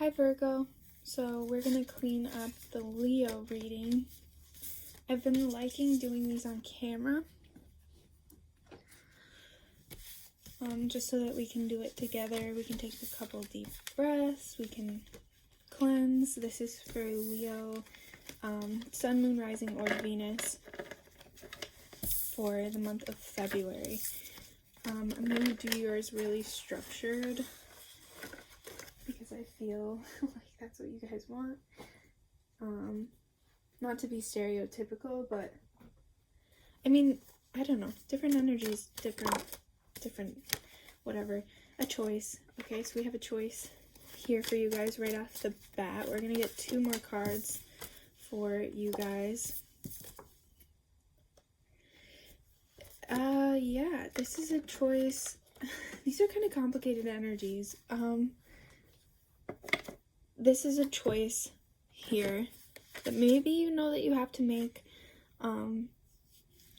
Hi Virgo. So we're going to clean up the Leo reading. I've been liking doing these on camera. Just so that we can do it together. We can take a couple deep breaths. We can cleanse. This is for Leo, Sun, Moon, Rising, or Venus for the month of February. I'm going to do yours really structured because I feel like that's what you guys want. Not to be stereotypical, but I mean, I don't know. Different energies, different whatever. A choice. Okay, so we have a choice here for you guys right off the bat. We're going to get 2 more cards for you guys. Yeah, this is a choice. These are kind of complicated energies. This is a choice here that maybe you know that you have to make,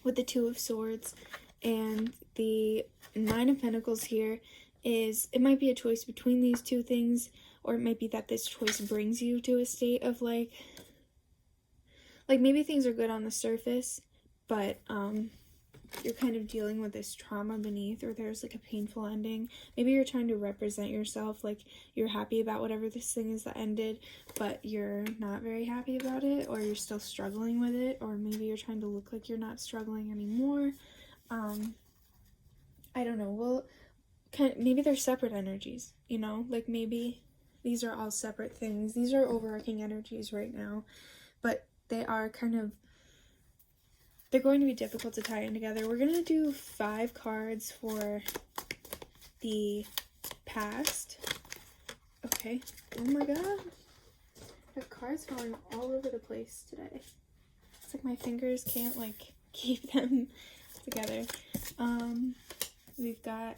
with the 2 of Swords, and the 9 of Pentacles here is, it might be a choice between these 2 things, or it might be that this choice brings you to a state of like maybe things are good on the surface, but you're kind of dealing with this trauma beneath, or there's like a painful ending. Maybe you're trying to represent yourself, like you're happy about whatever this thing is that ended, but you're not very happy about it, or you're still struggling with it, or maybe you're trying to look like you're not struggling anymore. I don't know. Well, maybe they're separate energies, you know? Like maybe these are all separate things. These are overarching energies right now, but they are kind of, they're going to be difficult to tie in together. We're going to do 5 cards for the past. Okay. Oh my god. The cards falling all over the place today. It's like my fingers can't like keep them together. We've got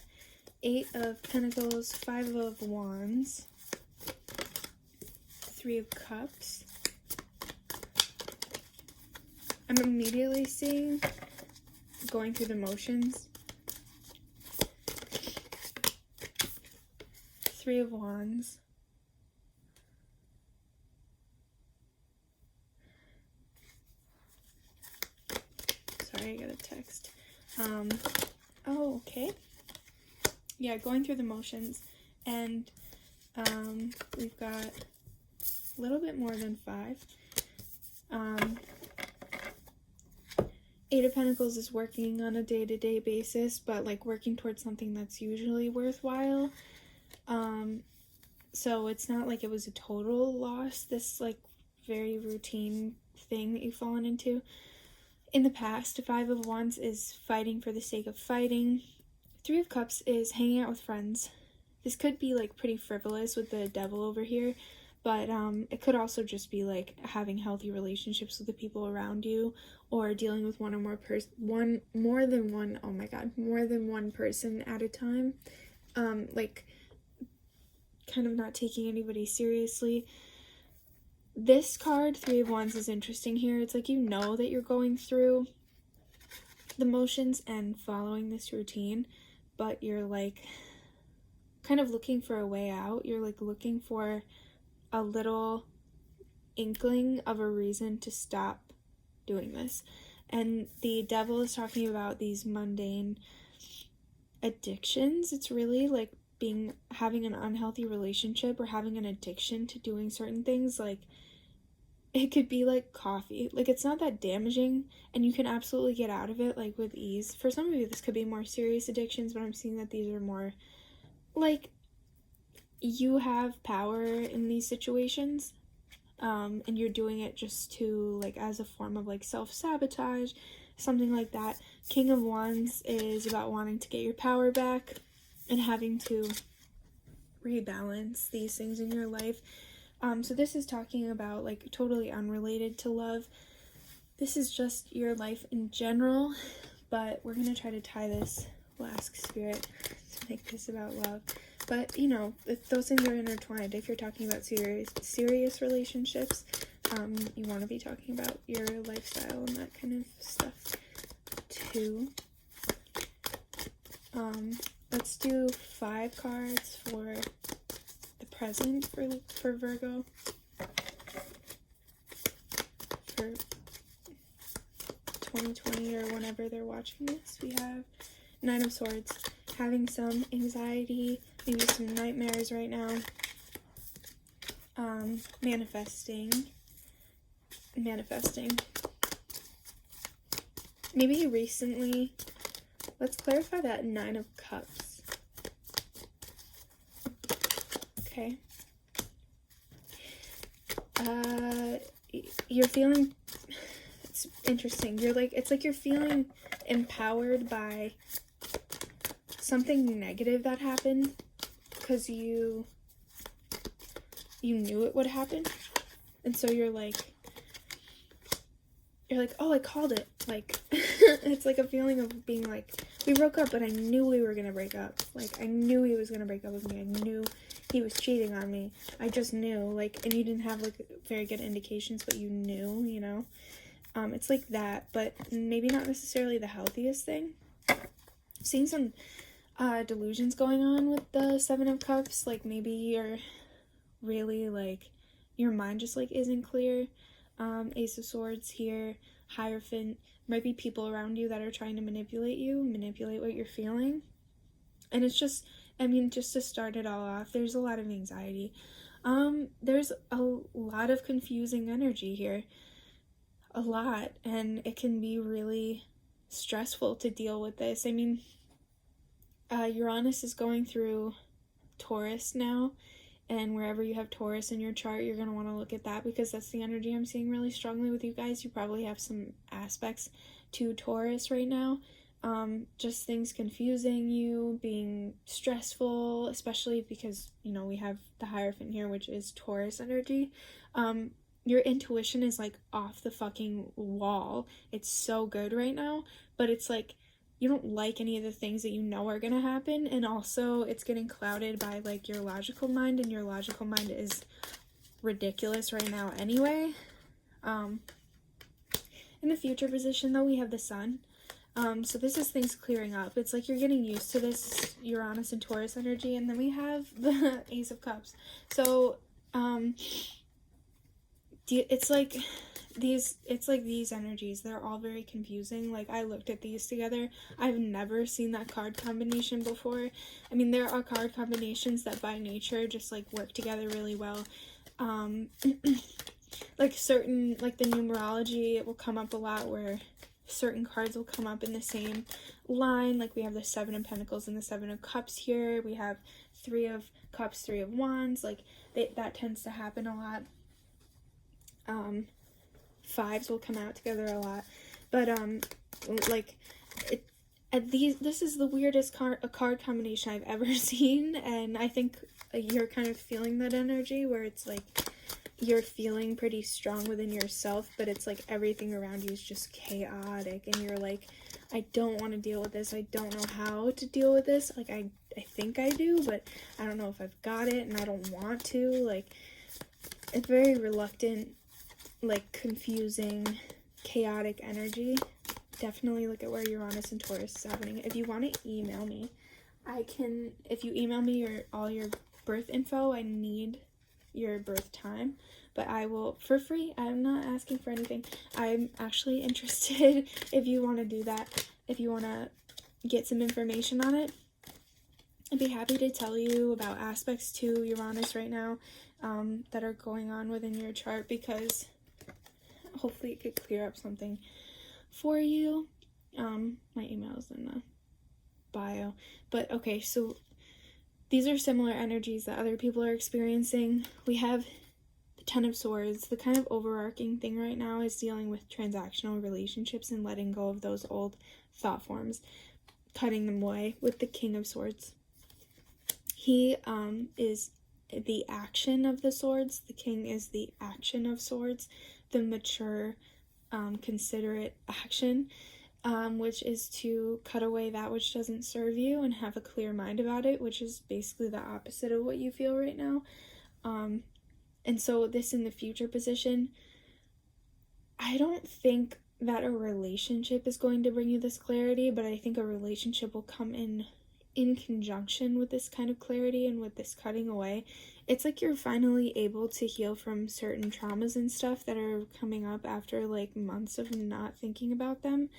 8 of Pentacles, 5 of Wands, 3 of Cups. I'm immediately seeing going through the motions. 3 of Wands. Sorry, I got a text. Oh, okay. Yeah, going through the motions. And we've got a little bit more than 5. 8 of Pentacles is working on a day-to-day basis, but like working towards something that's usually worthwhile. So it's not like it was a total loss, this like very routine thing that you've fallen into. In the past, 5 of Wands is fighting for the sake of fighting. 3 of Cups is hanging out with friends. This could be like pretty frivolous with the Devil over here, but it could also just be like having healthy relationships with the people around you, or dealing with more than one person at a time. Like kind of not taking anybody seriously. This card, 3 of Wands, is interesting here. It's like you know that you're going through the motions and following this routine, but you're like kind of looking for a way out. You're like looking for a little inkling of a reason to stop doing this. And the Devil is talking about these mundane addictions. It's really like having an unhealthy relationship or having an addiction to doing certain things. Like it could be like coffee. Like it's not that damaging and you can absolutely get out of it like with ease. For some of you this could be more serious addictions, but I'm seeing that these are more like you have power in these situations, and you're doing it just to like as a form of like self-sabotage, something like that. King of Wands is about wanting to get your power back and having to rebalance these things in your life. So this is talking about like totally unrelated to love. This is just your life in general, but we're gonna try to tie this, we'll ask Spirit to make this about love. But you know, if those things are intertwined, if you're talking about serious relationships, you want to be talking about your lifestyle and that kind of stuff too. Let's do 5 cards for the present for Virgo for 2020 or whenever they're watching this. We have Nine of Swords, having some anxiety, maybe some nightmares right now, manifesting. Maybe recently, let's clarify that Nine of Cups. Okay. You're feeling, it's interesting, it's like you're feeling empowered by something negative that happened, because you knew it would happen, and so you're like, oh, I called it. Like, it's like a feeling of being like, we broke up, but I knew we were gonna break up. Like, I knew he was gonna break up with me. I knew he was cheating on me. I just knew, like, and you didn't have, like, very good indications, but you knew, you know? It's like that, but maybe not necessarily the healthiest thing. Seeing some delusions going on with the Seven of Cups. Like, maybe you're really, like, your mind just, like, isn't clear. Ace of Swords here, Hierophant. Might be people around you that are trying to manipulate what you're feeling. And it's just, I mean, just to start it all off, there's a lot of anxiety. There's a lot of confusing energy here. A lot. And it can be really stressful to deal with this. I mean, Uranus is going through Taurus now. And wherever you have Taurus in your chart, you're going to want to look at that, because that's the energy I'm seeing really strongly with you guys. You probably have some aspects to Taurus right now. Just things confusing you, being stressful, especially because, you know, we have the Hierophant here, which is Taurus energy. Your intuition is, like, off the fucking wall. It's so good right now, but it's like, you don't like any of the things that you know are gonna happen, and also it's getting clouded by, like, your logical mind, and your logical mind is ridiculous right now anyway. In the future position, though, we have the Sun. So this is things clearing up. It's like you're getting used to this Uranus and Taurus energy, and then we have the Ace of Cups. So, it's like these energies, they're all very confusing. Like, I looked at these together. I've never seen that card combination before. I mean, there are card combinations that by nature just, like, work together really well. Like, certain, like, the numerology, it will come up a lot where certain cards will come up in the same line. Like, we have the Seven of Pentacles and the Seven of Cups here. We have Three of Cups, Three of Wands. Like, that tends to happen a lot. Fives will come out together a lot, but like, this is the weirdest card combination I've ever seen, and I think you're kind of feeling that energy where it's like you're feeling pretty strong within yourself, but it's like everything around you is just chaotic, and you're like, I don't want to deal with this. I don't know how to deal with this. Like, I think I do, but I don't know if I've got it, and I don't want to. Like, it's very reluctant, like, confusing, chaotic energy. Definitely look at where Uranus and Taurus is happening. If you want to email me, if you email me all your birth info, I need your birth time, but I will, for free. I'm not asking for anything. I'm actually interested if you want to do that, if you want to get some information on it. I'd be happy to tell you about aspects to Uranus right now that are going on within your chart, because hopefully it could clear up something for you. My email is in the bio. But okay, so these are similar energies that other people are experiencing. We have the Ten of Swords. The kind of overarching thing right now is dealing with transactional relationships and letting go of those old thought forms, cutting them away, with the King of Swords. He is the action of the swords. The King is the action of swords, the mature, considerate action, which is to cut away that which doesn't serve you and have a clear mind about it, which is basically the opposite of what you feel right now. And so this in the future position, I don't think that a relationship is going to bring you this clarity, but I think a relationship will come in conjunction with this kind of clarity and with this cutting away. it's like you're finally able to heal from certain traumas and stuff that are coming up after like months of not thinking about them.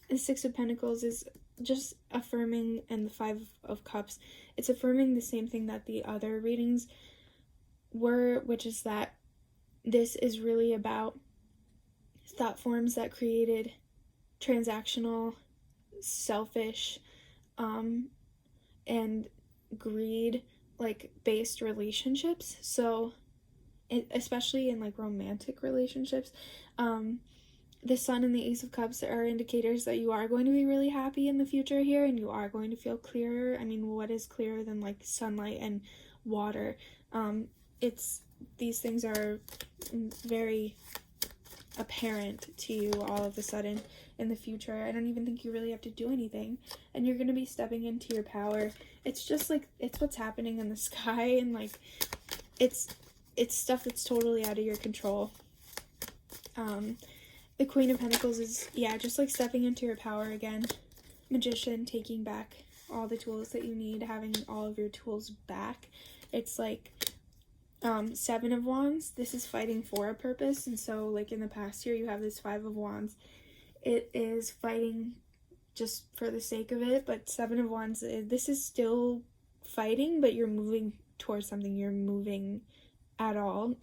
And Six of Pentacles is just affirming, and the Five of Cups, it's affirming the same thing that the other readings were, which is that this is really about thought forms that created transactional, selfish, and greed like based relationships. So especially in like romantic relationships, the Sun and the Ace of Cups are indicators that you are going to be really happy in the future here, and you are going to feel clearer. I mean, what is clearer than like sunlight and water? It's these things are very apparent to you all of a sudden in the future. I don't even think you really have to do anything, and you're going to be stepping into your power. It's just like, it's what's happening in the sky, and like it's stuff that's totally out of your control. The Queen of Pentacles is, yeah, just like stepping into your power again. Magician, taking back all the tools that you need, having all of your tools back. It's like Seven of Wands. This is fighting for a purpose, and so like in the past year you have this Five of Wands. It is fighting just for the sake of it, but Seven of Wands, this is still fighting, but you're moving towards something. You're moving at all.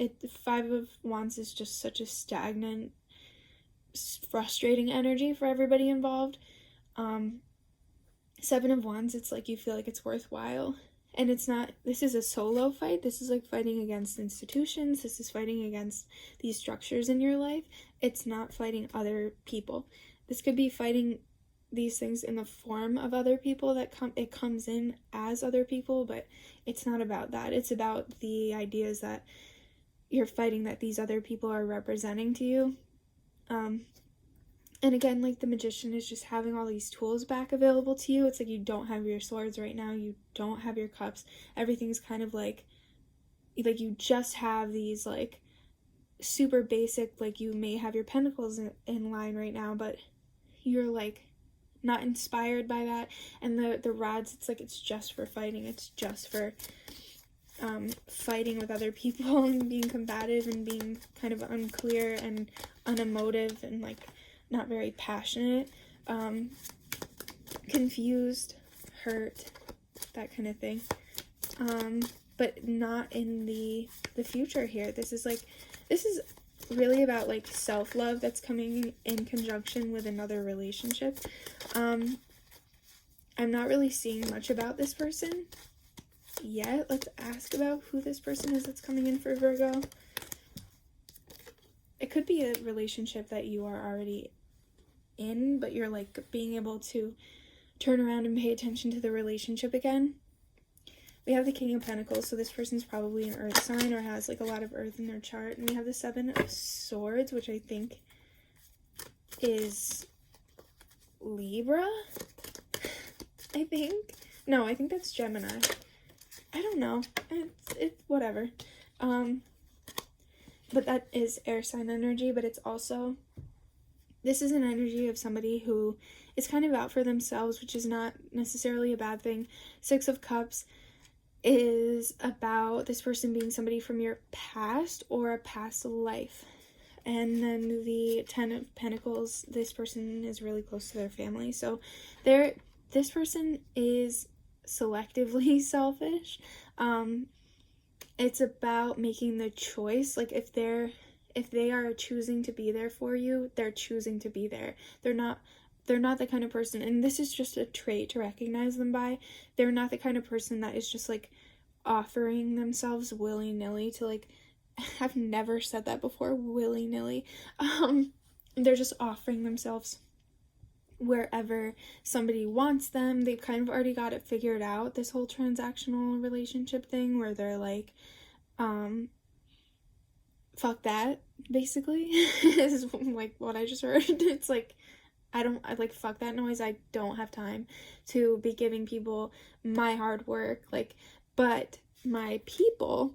Five of Wands is just such a stagnant, frustrating energy for everybody involved. Seven of Wands, it's like you feel like it's worthwhile. And it's not, this is a solo fight. This is like fighting against institutions. This is fighting against these structures in your life. It's not fighting other people. This could be fighting these things in the form of other people that it comes in as other people, but it's not about that. It's about the ideas that you're fighting that these other people are representing to you. And again, like the Magician is just having all these tools back available to you. It's like you don't have your swords right now. You don't have your cups. Everything's kind of like you just have these like super basic, like you may have your pentacles in line right now, but you're like not inspired by that. And the rods, it's like it's just for fighting. It's just for fighting with other people and being combative and being kind of unclear and unemotive and like not very passionate, confused, hurt, that kind of thing. But not in the future here. This is really about like self-love that's coming in conjunction with another relationship. I'm not really seeing much about this person yet. Let's ask about who this person is that's coming in for Virgo. It could be a relationship that you are already in, but you're like being able to turn around and pay attention to the relationship again. We have the King of Pentacles, so this person's probably an earth sign or has like a lot of earth in their chart. And we have the Seven of Swords, which I think is Libra. I think that's Gemini. I don't know. It's whatever. But that is air sign energy, but it's also, this is an energy of somebody who is kind of out for themselves, which is not necessarily a bad thing. Six of Cups is about this person being somebody from your past or a past life. And then the Ten of Pentacles, this person is really close to their family. So this person is selectively selfish. It's about making the choice. Like if they are choosing to be there for you, they're choosing to be there. They're not the kind of person, and this is just a trait to recognize them by, they're not the kind of person that is just like offering themselves willy-nilly to like, I've never said that before, willy-nilly. They're just offering themselves wherever somebody wants them. They've kind of already got it figured out, this whole transactional relationship thing, where they're like, fuck that, basically. This is like what I just heard. It's like, I like, fuck that noise. I don't have time to be giving people my hard work. Like, but my people,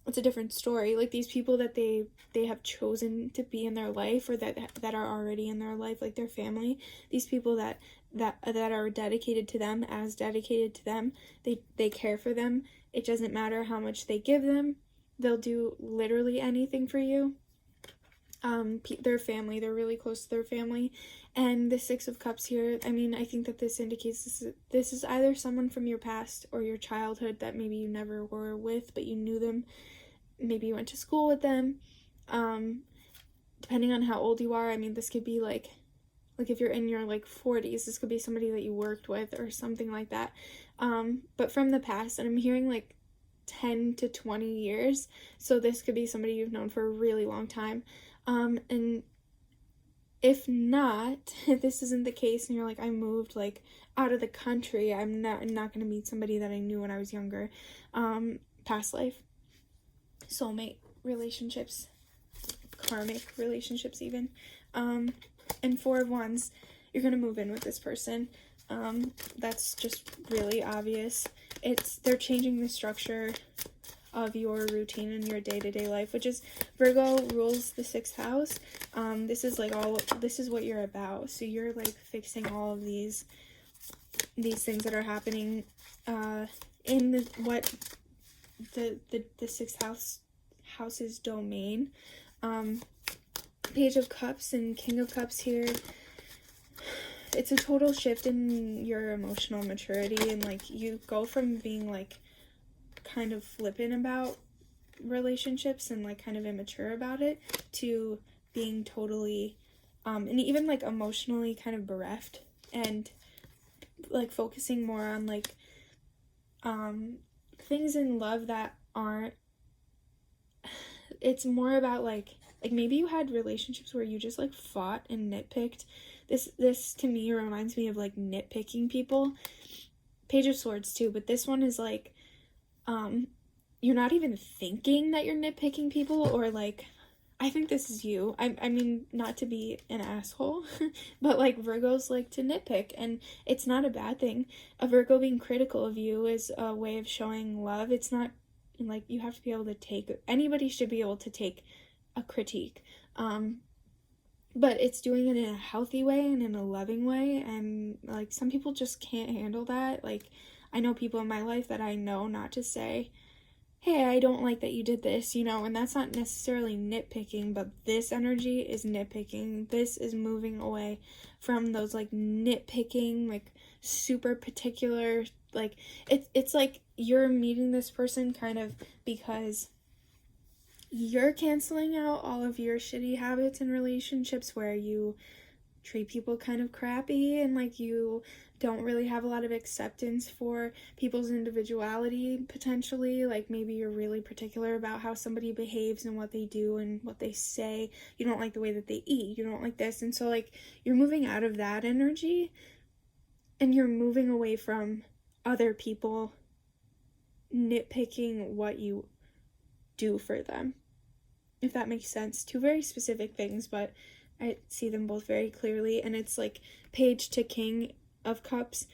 it's a different story. Like these people that they have chosen to be in their life, or that are already in their life, like their family, these people that that are dedicated to them as dedicated to them. They care for them. It doesn't matter how much they give them. They'll do literally anything for you. Their family, they're really close to their family. And the Six of Cups here, I mean, I think that this indicates this is either someone from your past or your childhood that maybe you never were with, but you knew them. Maybe you went to school with them. Depending on how old you are, I mean, this could be like if you're in your like 40s, this could be somebody that you worked with or something like that. But from the past, and I'm hearing like 10 to 20 years, so this could be somebody you've known for a really long time. And if not, if this isn't the case and you're like, I moved like out of the country, I'm not going to meet somebody that I knew when I was younger. Past life, soulmate relationships, karmic relationships even. And Four of Wands, you're going to move in with this person. That's just really obvious. They're changing the structure of your routine in your day-to-day life, which is Virgo rules the 6th house. This is what you're about. So you're like fixing all of these things that are happening in the 6th house's domain. Page of Cups and King of Cups here. It's a total shift in your emotional maturity, and like you go from being like kind of flippant about relationships and like kind of immature about it to being totally and even like emotionally kind of bereft, and like focusing more on like things in love that aren't, it's more about like maybe you had relationships where you just like fought and nitpicked. This to me reminds me of like nitpicking people. Page of Swords too, but this one is like you're not even thinking that you're nitpicking people, or like I think this is you. I mean, not to be an asshole, but like Virgos like to nitpick, and it's not a bad thing. A Virgo being critical of you is a way of showing love. It's not like you have to be able to take, anybody should be able to take a critique. But it's doing it in a healthy way and in a loving way, and like some people just can't handle that. Like I know people in my life that I know not to say, hey, I don't like that you did this, you know, and that's not necessarily nitpicking, but this energy is nitpicking. This is moving away from those like nitpicking, like super particular, like it's like you're meeting this person kind of because you're canceling out all of your shitty habits in relationships where you treat people kind of crappy and like you don't really have a lot of acceptance for people's individuality potentially. Like maybe you're really particular about how somebody behaves and what they do and what they say. You don't like the way that they eat. You don't like this. And so like you're moving out of that energy and you're moving away from other people nitpicking what you do for them, if that makes sense. Two very specific things, but I see them both very clearly. And it's like Page to King of Cups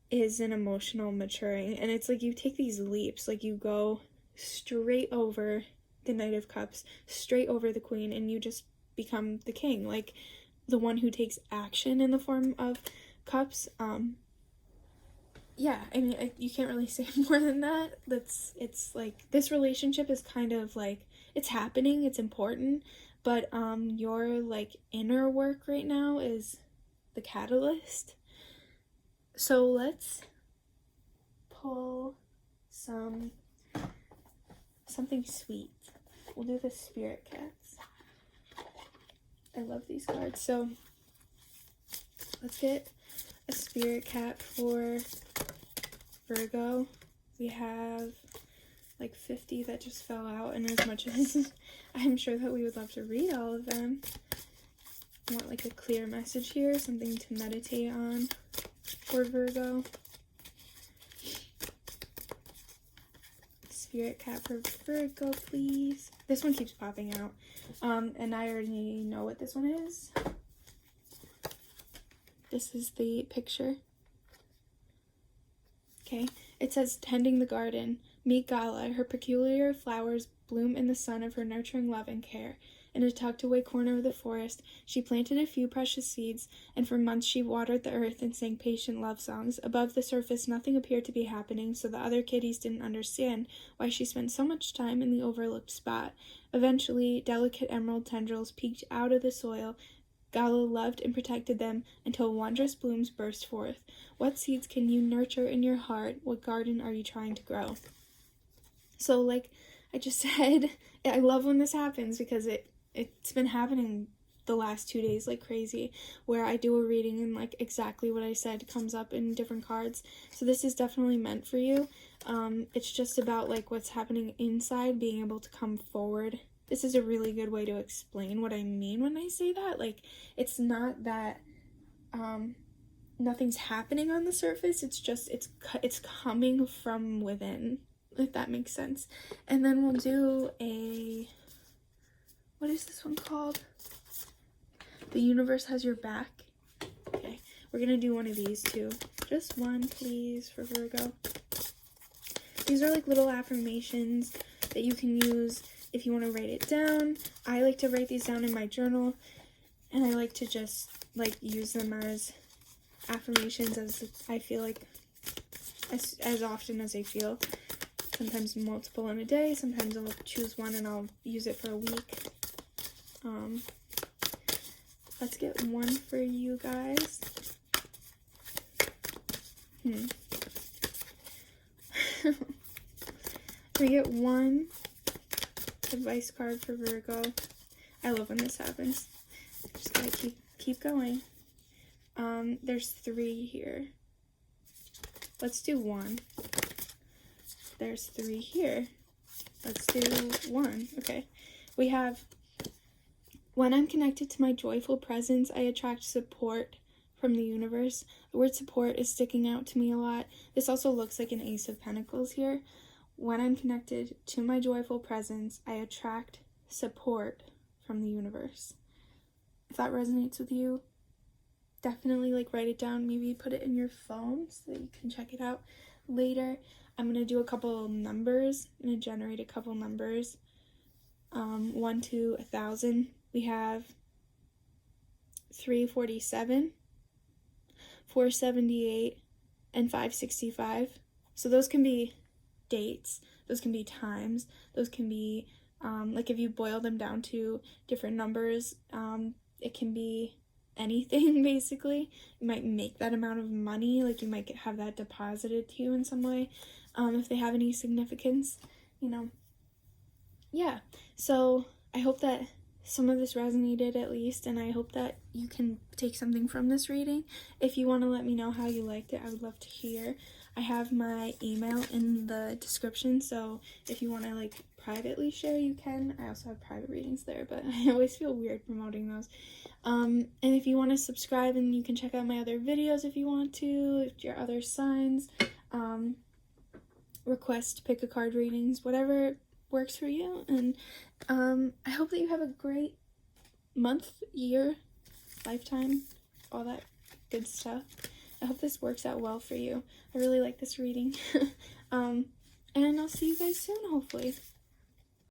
is an emotional maturing, and it's like you take these leaps, like you go straight over the Knight of Cups, straight over the Queen, and you just become the king, like the one who takes action in the form of cups. Yeah, I mean, you can't really say more than that. It's like this relationship is kind of like it's happening, it's important, but your like inner work right now is the catalyst. So let's pull something sweet. We'll do the Spirit Cats. I love these cards. So let's get a Spirit Cat for Virgo. We have like 50 that just fell out, and as much as I'm sure that we would love to read all of them, I want like a clear message here, something to meditate on for Virgo. Spirit Cat for Virgo, please. This one keeps popping out, and I already know what this one is. This is the picture. Okay, it says, tending the garden. Meet Gala. Her peculiar flowers bloom in the sun of her nurturing love and care. In a tucked away corner of the forest, she planted a few precious seeds, and for months she watered the earth and sang patient love songs. Above the surface, nothing appeared to be happening, so the other kitties didn't understand why she spent so much time in the overlooked spot. Eventually, delicate emerald tendrils peeked out of the soil. Gala loved and protected them until wondrous blooms burst forth. What seeds can you nurture in your heart? What garden are you trying to grow? So, like I just said, I love when this happens because it's been happening the last 2 days like crazy, where I do a reading and like exactly what I said comes up in different cards. So this is definitely meant for you. It's just about like what's happening inside being able to come forward. This is a really good way to explain what I mean when I say that. Like, it's not that nothing's happening on the surface. It's just it's coming from within, if that makes sense. And then we'll do what is this one called? The Universe Has Your Back. Okay, we're gonna do one of these too. Just one, please, for Virgo. These are like little affirmations that you can use if you want to write it down. I like to write these down in my journal, and I like to just like use them as affirmations as I feel like, as often as I feel. Sometimes multiple in a day, sometimes I'll choose one and I'll use it for a week. Let's get one for you guys. We get one advice card for Virgo. I love when this happens. Just gotta keep going. There's 3 here. Let's do 1. There's 3 here. Let's do 1. Okay. We have, when I'm connected to my joyful presence, I attract support from the universe. The word support is sticking out to me a lot. This also looks like an Ace of Pentacles here. When I'm connected to my joyful presence, I attract support from the universe. If that resonates with you, definitely like write it down. Maybe put it in your phone so that you can check it out later. I'm going to do a couple numbers. I'm going to generate a couple numbers. 1 to 1,000. We have 347, 478, and 565. So those can be dates. Those can be times. Those can be, like if you boil them down to different numbers, it can be anything basically. You might make that amount of money, like you might have that deposited to you in some way, if they have any significance, you know. Yeah, so I hope that some of this resonated at least, and I hope that you can take something from this reading. If you want to let me know how you liked it, I would love to hear. I have my email in the description, so if you want to like privately share, you can. I also have private readings there, but I always feel weird promoting those. And if you want to subscribe, and you can check out my other videos if you want to, if your other signs, request pick a card readings, whatever works for you. And I hope that you have a great month, year, lifetime, all that good stuff. I hope this works out well for you. I really like this reading. And I'll see you guys soon, hopefully.